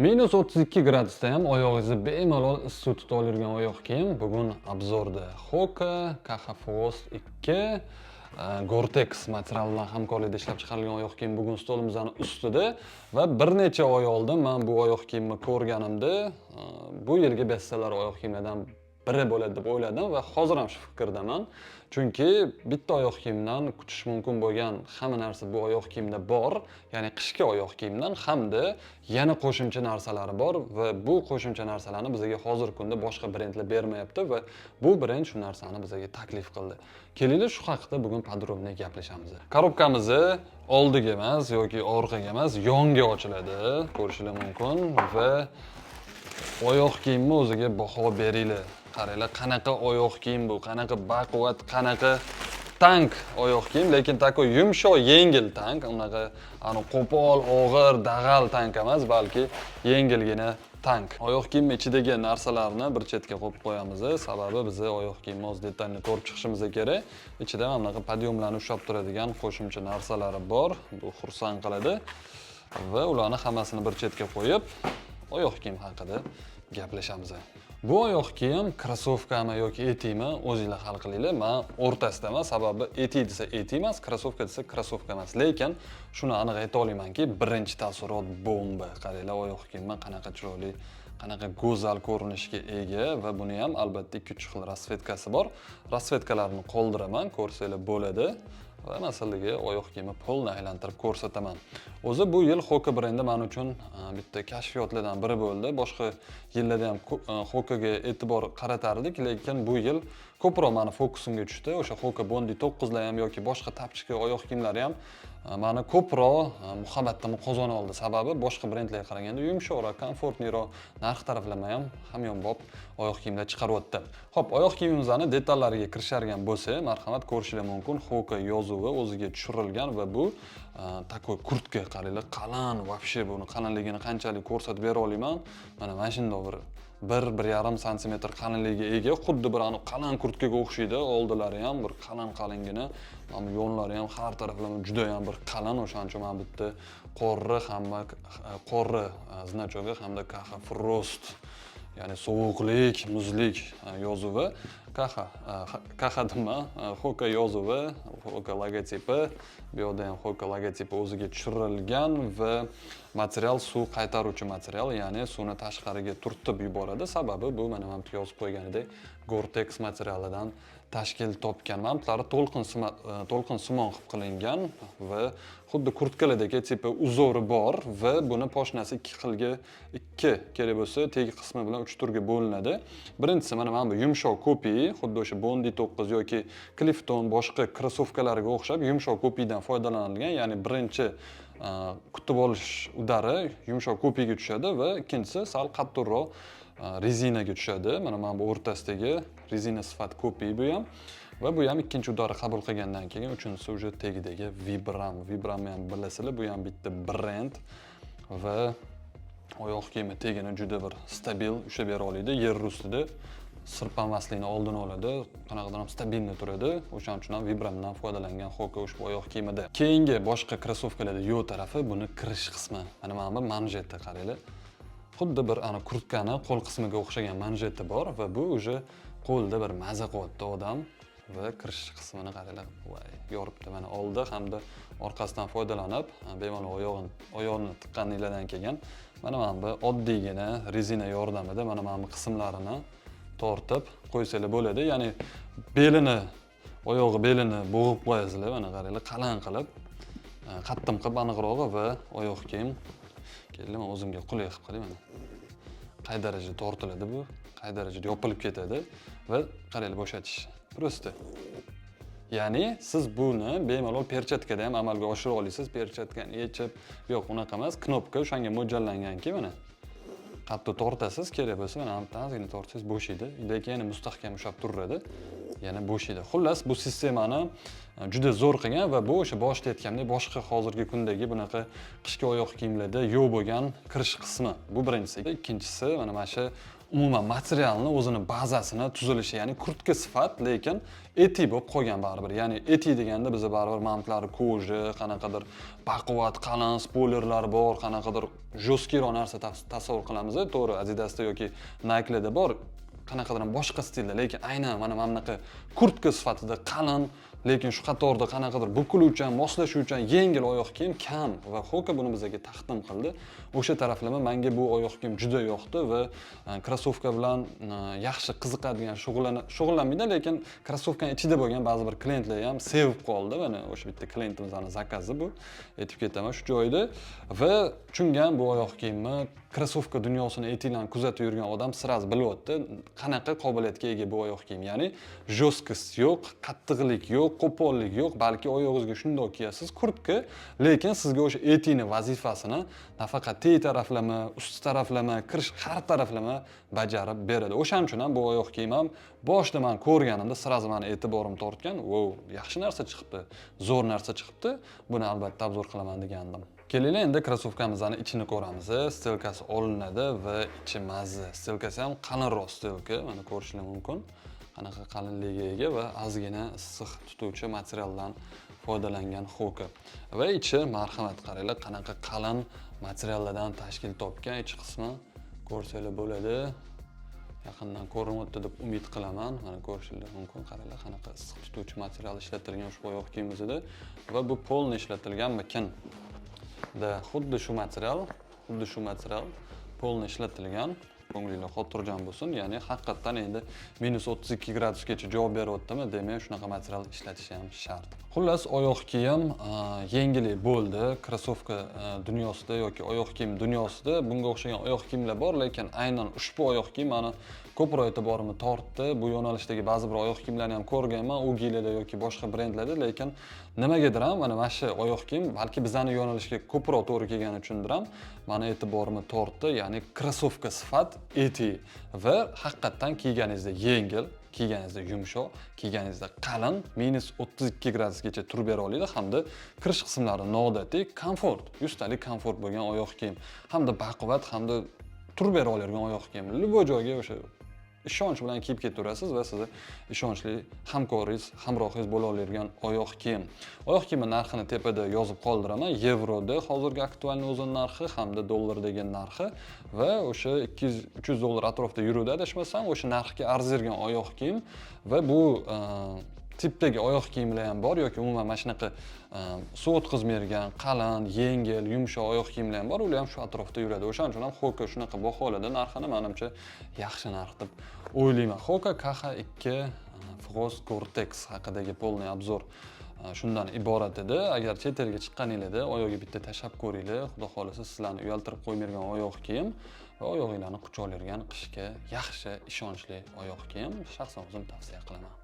-32 gradusda ham oyog'ingizni bemalol issiq tutib oladigan oyoq kiyim. Bugun obzorda Hoka Caja Frost 2 Gore-Tex materialidan hamkorlikda ishlab chiqarilgan oyoq kiyim bugun stolimizning ustida va bir necha oy oldin men bu oyoq kiyimni ko'rganimda bu yilgi bestseller oyoq kiyimlardan biri bo'ladi deb o'yladim va hozir ham shu fikrdaman. Chunki bitta oyoq kiyimdan kutish mumkin bo'lgan hamma narsa bu oyoq kiyimda bor, ya'ni qishki oyoq kiyimdan hamda yana qo'shimcha narsalari bor va bu qo'shimcha narsalarni bizga hozirgi kunda boshqa brendlar bermayapti va bu brend shu narsani bizga taklif qildi. Kelinglar shu haqida bugun podrobniy gaplashamiz. Korobkamizni oldiga emas yoki orqaga emas, yonga ochiladi, ko'rishingiz mumkin va oyoq kiyimni o'ziga baho beringlar. Qaranglar, qanaqa oyoq kiyim bu, qanaqa baquvvat, qanaqa tank oyoq kiyim, lekin takoy yumshoq, yengil tank, unaqa qo'pol, og'ir, dag'al tank emas, balki yengilgina tank. Oyoq kiyim ichidagi narsalarni bir chetga qo'yib qo'yamiz, sababi biz oyoq kiyimni o'z detalini ko'rib chiqishimiz kerak. Ichida mana bunaqa podyumlarni ushlab turadigan qo'shimcha narsalari bor. Bu xursand qiladi va ularni hammasini bir chetga qo'yib, oyoq kiyim haqida gaplashamiz. Bu oyoq kiyim krossovkami yoki etikmi, o'zingizlar hal qilinglar. Men o'rtasidaman, sababi etik desa etik emas, krossovka desa krossovka emas. Lekin shuni aniq ayta olamanki, birinchi taassurot bomba. Qaranglar, oyoq kiyimman qanaqa chiroyli, qanaqa go'zal ko'rinishga ega va buni ham albatta 2-3 xil rasvetkasi bor. Rasvetkalarni qoldiraman, ko'rsanglar bo'ladi. Va masalaga oyoq kiyimni polni aylantirib ko'rsataman. O'zi bu yil Hoka brendi men uchun bitta kashfiyotlardan biri bo'ldi. Boshqa yillarda ham Hokaga e'tibor qaratardik, lekin bu yil ko'proq meni fokusimga tushdi. O'sha Hoka Bondi 9lar ham yoki boshqa tapchika oyoq kiyimlari ham meni ko'proq muhabbatimni qozona oldi. Sababi boshqa brendlarga qaraganda yumshoqroq, komfortliroq, narx taraflama ham hamyonbop oyoq kiyimlar chiqaryapti. Xo'p, oyoq kiyimimizning detallariga kirishadigan bo'lsa, marhamat, ko'rishingiz mumkin, Hoka yozuvi o'ziga tushirilgan va bu takoy kurtka, qaranglar, qalin, вообще buni qalinligini qanchalik ko'rsatib bera olaman. Mana shunday bir 1,5 sm qalinligiga ega, xuddi bir qalin kurtkaga o'xshaydi. Oldilari ham bir qalin-qalingina, mana yo'nlari ham har taraflama juda ham bir qalin. O'shaning uchun men bitta qorri znachogi hamda Caja Frost, ya'ni sovuqlik, muzlik yozuvi, Caja nima, Hoka yozuvi, Hoka logotipi, bu yerda ham Hoka logotipi o'ziga tushirilgan va material suv qaytaruvchi material, ya'ni suvni tashqariga turtib yuboradi. Sababi bu mana men yozib qo'yganidek Gore-Tex materialidan tashkil topgan. Mantlari to'lqin simon qilib qilingan va xuddi kurtkalardagi tipi uzori bor va buni poshnasi ikki kerak bo'lsa, tegi qismi bilan 3 turga bo'linadi. Birinchisi mana bu yumshoq kopi, xuddi o'sha Bondi 9 yoki Clifton boshqa krossovkalarga o'xshab yumshoq kopidan foydalanilgan, ya'ni birinchi kutib olish udari yumshoq kopiga tushadi va ikkinchisi sal qattiqroq rezinaga tushadi. Mana bu o'rtasidagi rezina sifat kopi bu ham va bu ham ikkinchi udari qabul qilgandan keyin uchinchisi уже tagidagi Vibram. Vibramni ham bilasizlar, bu ham bitta brend va oyoq kiyimi tegini juda bir stabil ushlab bera oladi. Yer ustida sirpanmaslikni oldini oladi, qanaqadir ham stabilni turadi. O'shaning uchun ham Vibramdan foydalangan Hoka ushbu oyoq kiyimida. Keyingi boshqa krossovkalarda yo'l tarafi buni kirish qismi. Mana bu manjetda qaranglar. Xuddi bir kurtkani qo'l qismiga o'xshagan manjeti bor va bu уже qo'lda bir maza qilyapti odam va kirish qismini qaranglar. Voy, yoribdi. Mana oldi hamda orqasidan foydalanib, bemalol oyoqni tiqqanliklardan keyin mana bu oddiygina rezina yordamida mana bu qismlarini tortib qo'ysanglar bo'ladi. Ya'ni oyog'i belini bo'g'ib qo'yasizlar, mana qaranglar, qalin qilib, qattim qilib aniqrog'i va oyoq kiyim. Keldim, o'zimga qulay qilib qo'yay mana. Qay darajada tortiladi bu, qay darajada yopilib ketadi va qaranglar, bo'shatish. Prosta. Ya'ni siz buni bemalol perchatkada ham amalga oshira olasiz. Perchatkani yechib, yo'q, unaqa emas, knopka o'shanga mo'ljallanganki, mana. Qattiq tortasiz, kerak bo'lsa mana ozgina tortsangiz bo'shaydi, lekin yana mustahkam ushlab turadi. Yana bo'shaydi. Xullas, bu sistemani juda zo'r qilgan va bu o'sha boshida aytganimdek boshqa hozirgi kundagi bunaqa qishki oyoq kiyimlarda yo'q bo'lgan kirish qismi. Bu birinchisi. Ikkinchisi mana shu umuman materialni o'zini bazasini tuzilishi, ya'ni kurtka sifat, lekin etik bo'lib qolgan baribir. Ya'ni etik deganda biz baribir mamlari koji, qanaqadir baquvvat qalin spoilerlar bor, qanaqadir jo'skiroq narsa tasavvur qilamiz. To'g'ri, Adidasda yoki Nike'da bor, qanaqadir boshqa stilda, lekin aynan mana bunaqa kurtka sifatida qalin, lekin shu qatorda qanaqadir bukiluvchan, moslashuvchan yengil oyoq kiyim kam va Hoka buni bizga taqdim qildi. O'sha taraflama menga bu oyoq kiyim juda yoqdi va krossovka bilan yaxshi qiziqadigan, shug'ullanmaydi, lekin krossovkaning ichida bo'lgan ba'zi bir klientlar ham sevib qoldi. Mana o'sha bitta klientimizning zakazi bu. Aytib ketaman shu joyda va tushungan bu oyoq kiyimni krossovka dunyosini etikdan kuzatib yurgan odam siraz bilyapti, qanaqa qobiliyatga ega bu oyoq kiyim. Ya'ni jo'skis yo'q, qattiqlik yo'q, qo'pollik yo'q, balki oyog'ingizga shundoq kiyasiz kurtka, lekin sizga o'sha etikning vazifasini nafaqat teng taraflama, ust taraflama, kirish har taraflama bajarib beradi. O'shaning uchun ham bu oyoq kiyim ham boshida men ko'rganimda siraz meni e'tiborim tortgan. Wow, yaxshi narsa chiqibdi, zo'r narsa chiqibdi. Buni albatta obzor qilaman degandim. Kelaylik endi krossovkamizning ichini ko'ramiz. Stelkasi olinadi va ichi mazza. Stelkasi ham qalinroq stelka, mana ko'rishingiz mumkin. Qanaqa qalinligiga ega va ozgina issiq tutuvchi materialdan foydalangan Hoka. Va ichi marhamat qaranglar, qanaqa qalin materiallardan tashkil topgan. Ichi qismi ko'rsanglar bo'ladi. Yaqindan ko'rinyapti deb umid qilaman. Mana ko'rishingiz mumkin. Qaranglar, qanaqa issiq tutuvchi material ishlatilgan ushbu oyoq kiyimimizda va bu polni ishlatilgan makin. Xuddi shu material polni ishlatilgan. Ko'nglingiz xotirjam bo'lsin. Ya'ni haqiqatan endi -32 gradusgacha javob beryaptimi, demak shunaqa material ishlatish ham shart. Xullas, oyoq kiyim yengillik bo'ldi. Krossovka dunyosida yoki oyoq kiyim dunyosida bunga o'xshagan oyoq kiyimlar bor, lekin aynan ushbu oyoq kiyim meni ko'proq e'tiborimni tortdi. Bu yo'nalishdagi ba'zi bir oyoq kiyimlarni ham ko'rganman, Ugilarda yoki boshqa brendlarda, lekin nimagadir ham mana shu oyoq kiyim balki bizning yo'nalishga ko'proq to'g'ri kelgani uchundir ham meni e'tiborimni tortdi. Ya'ni krossovka sifat, etik va haqiqatan kiyganingizda yengil, kiyganingizda yumshoq, kiyganingizda qalin, -32 gradusgacha turib bera oladi hamda kirish qismlari noodatiy, komfort, 100 talik komfort bo'lgan oyoq kiyim, hamda baquvvat, hamda turib bera oladigan oyoq kiyim. Любой joyga o'sha ishonch bilan kiyib ketaverasiz va sizni ishonchli hamkoringiz, hamrohingiz bo'la oladigan oyoq kiyim. Oyoq kiyimi narxini tepada yozib qoldiraman. Yevroda hozirgi aktualniy o'zining narxi hamda dollardagi narxi va o'sha 200-300 dollar atrofida yuradi adashmasam, o'sha narxga arzirgan oyoq kiyim va bu tipdagi oyoq kiyimlar ham bor yoki umuman mana shunaqa suv o'tkazmaydigan, qalin, yengil, yumshoq oyoq kiyimlar ham bor. Ular ham shu atrofda yuradi. O'shaning uchun ham Hoka shunaqa baholada narxini menimcha yaxshi narx deb o'ylayman. Hoka KH2 Frost Gore-Tex haqidagi polniy obzor shundan iborat edi. Agar chet elga chiqqaningizda oyog'iga bitta tashab ko'ringlar. Xudo xolasa sizlarni uyaltirib qo'ymaydigan oyoq kiyim va oyog'inglarni quchoqlaydigan qishga yaxshi, ishonchli oyoq kiyim. Shaxsan o'zim tavsiya qilaman.